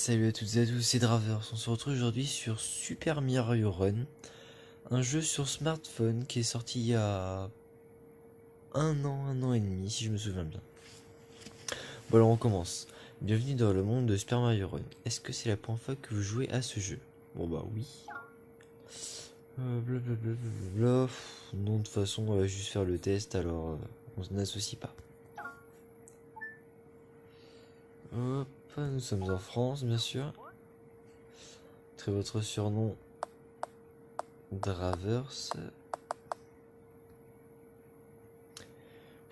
Salut à toutes et à tous, c'est Dravers. On se retrouve aujourd'hui sur Super Mario Run, un jeu sur smartphone qui est sorti il y a un an et demi, si je me souviens bien. Bon alors on commence. Bienvenue dans le monde de Super Mario Run. Est-ce que c'est la première fois que vous jouez à ce jeu? Bon bah oui. Blablabla. Non, de toute façon, on va juste faire le test, alors on n'associe pas. Hop, nous sommes en France, bien sûr. Très votre surnom, Dravers.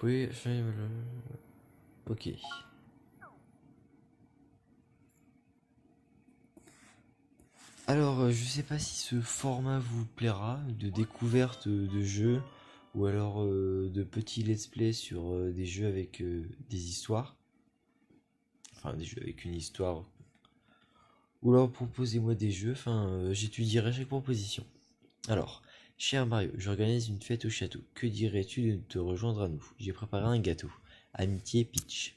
Oui, ok. Alors, je sais pas si ce format vous plaira, de découverte de jeux, ou alors de petits let's play sur des jeux avec des histoires, enfin des jeux avec une histoire, ou alors proposez-moi des jeux, enfin j'étudierai chaque proposition. Alors, cher Mario, j'organise une fête au château, que dirais-tu de te rejoindre à nous? J'ai préparé un gâteau. Amitié Peach.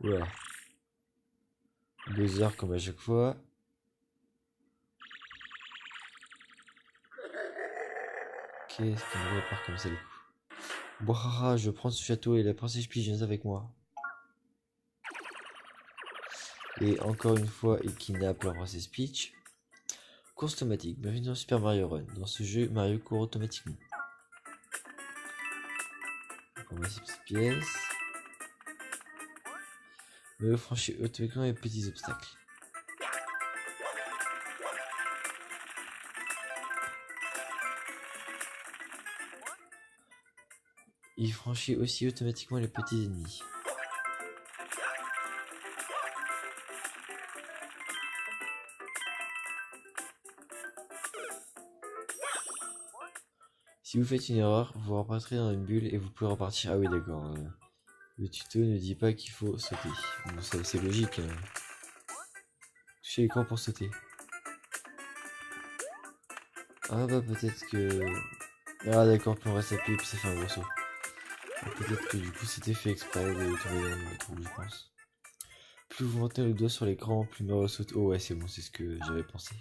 Voilà, Bowser comme à chaque fois. Qu'est-ce qu'il me part comme ça le coup? Bouhaha, je prends ce château et la princesse Peach vient avec moi. Et encore une fois, il kidnappe la princesse Peach. Course automatique, bienvenue dans Super Mario Run. Dans ce jeu, Mario court automatiquement. On va ces petites pièces. Mario franchit automatiquement les petits obstacles. Il franchit aussi automatiquement les petits ennemis. Si vous faites une erreur, vous repartirez dans une bulle et vous pouvez repartir. Ah oui, d'accord. Le tuto ne dit pas qu'il faut sauter. Bon, ça c'est logique. Touchez l'écran pour sauter. Ah bah peut-être que... Ah d'accord, puis on reste appuyé puis ça fait un gros saut. Peut-être que du coup c'était fait exprès de tomber dans le trou, je pense. Plus vous montez le doigt sur l'écran, plus Mario saute. Oh ouais, c'est bon, c'est ce que j'avais pensé.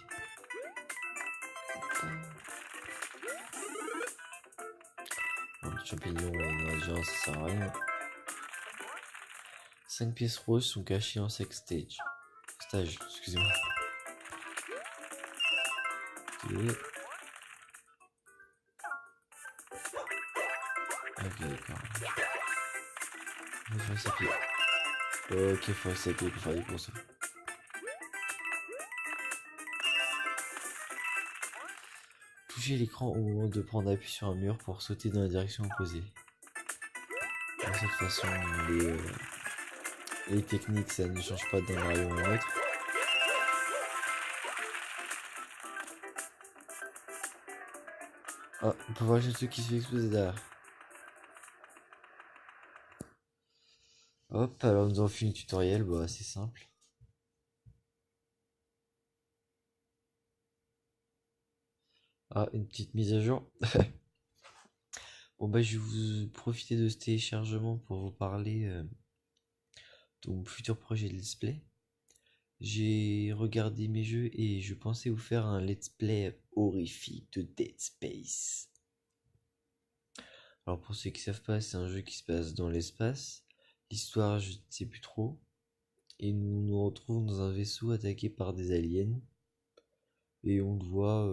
Un petit champignon, déjà, ça sert à rien. 5 pièces roses sont cachées en sex stage. Stage, excusez-moi. Ok, d'accord. Faut s'appuyer. Ok, faut s'appuyer pour faire des courses. Touchez l'écran au moment de prendre appui sur un mur pour sauter dans la direction opposée. De cette façon, les techniques, ça ne change pas d'un Mario à un autre. Ah, on peut voir le truc qui se fait exploser derrière. Hop, alors nous avons fini le tutoriel, bah c'est simple. Ah, une petite mise à jour. Bon bah je vais vous profiter de ce téléchargement pour vous parler de mon futur projet de let's play. J'ai regardé mes jeux et je pensais vous faire un let's play horrifique de Dead Space. Alors pour ceux qui savent pas, c'est un jeu qui se passe dans l'espace. L'histoire, je ne sais plus trop. Et nous nous retrouvons dans un vaisseau attaqué par des aliens. Et on doit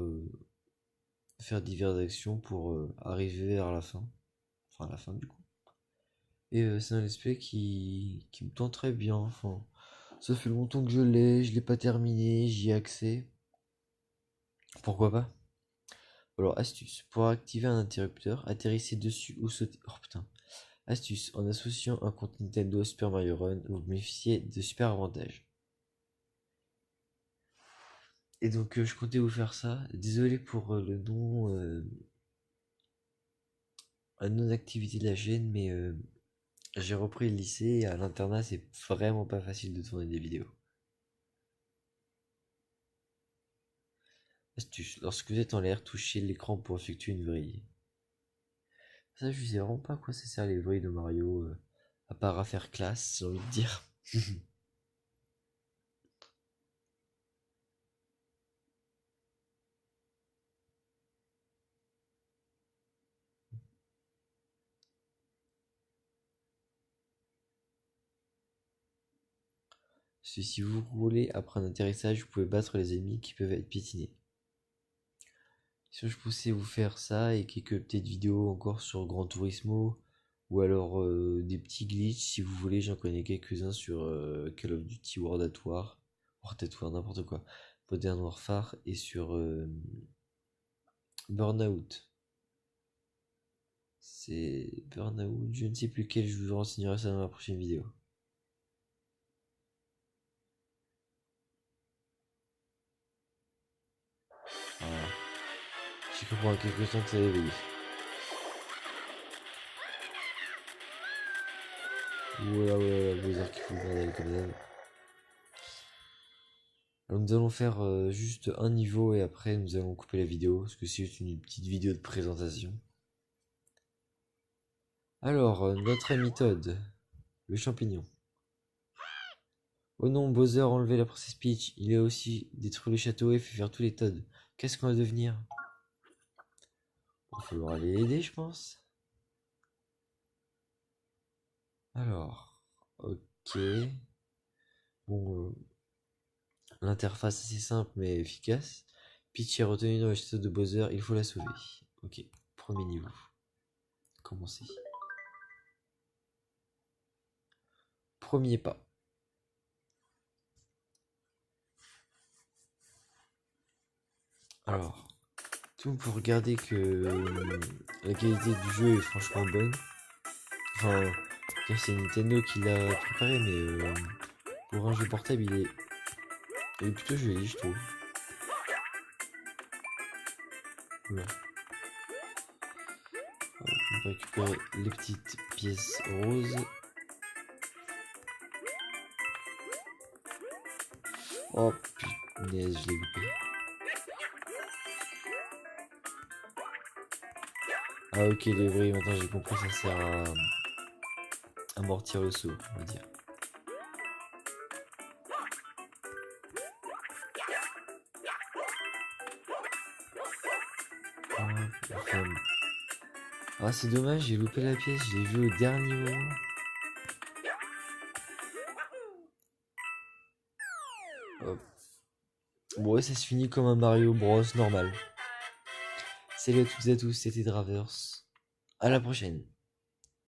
faire diverses actions pour arriver vers la fin. Enfin la fin du coup. Et c'est un let's play qui me tente très bien. Enfin, ça fait longtemps que je l'ai pas terminé, j'y ai accès. Pourquoi pas? Alors, astuce. Pour activer un interrupteur, atterrissez dessus ou sautez. Oh putain. Astuce. En associant un compte Nintendo à Super Mario Run, vous bénéficiez de super avantages. Et donc, je comptais vous faire ça. Désolé pour le non-activité de la chaîne, mais j'ai repris le lycée et à l'internat, c'est vraiment pas facile de tourner des vidéos. Astuce. Lorsque vous êtes en l'air, touchez l'écran pour effectuer une vrille. Ça, je sais vraiment pas à quoi ça sert les bruits de Mario, à part à faire classe, j'ai envie de dire. Parce que si vous roulez après un atterrissage, vous pouvez battre les ennemis qui peuvent être piétinés. Si je poussais vous faire ça et quelques petites vidéos encore sur Gran Turismo ou alors des petits glitches, si vous voulez, j'en connais quelques-uns sur Call of Duty World at War, World at War, n'importe quoi, Modern Warfare et sur Burnout. C'est Burnout, je ne sais plus quel, je vous renseignerai ça dans la prochaine vidéo. Voilà. J'ai cru pendant quelques temps que ça éveillé. Voilà, Bowser qui fout le bordel comme d'hab. Alors nous allons faire juste un niveau et après nous allons couper la vidéo parce que c'est juste une petite vidéo de présentation. Alors, notre ami Todd, le champignon. Oh non, Bowser a enlevé la princesse Peach. Il a aussi détruit le château et fait faire tous les Todd. Qu'est-ce qu'on va devenir? Il va falloir aller aider, je pense. Alors, ok. Bon, l'interface assez simple mais efficace. Peach est retenue dans le château de Bowser, il faut la sauver. Ok, premier niveau. Commencer. Premier pas. Alors, tout pour regarder que la qualité du jeu est franchement bonne. Enfin, c'est Nintendo qui l'a préparé, mais pour un jeu portable, il est plutôt joli, je trouve. Voilà. On va récupérer les petites pièces roses. Oh punaise, je l'ai loupé. Ah ok, les vrais, maintenant j'ai compris, ça sert à amortir le saut, on va dire. Enfin, ah c'est dommage, j'ai loupé la pièce, j'ai vu au dernier moment. Hop. Bon ouais, ça se finit comme un Mario Bros normal. Salut à toutes et à tous, c'était Dravers. À la prochaine.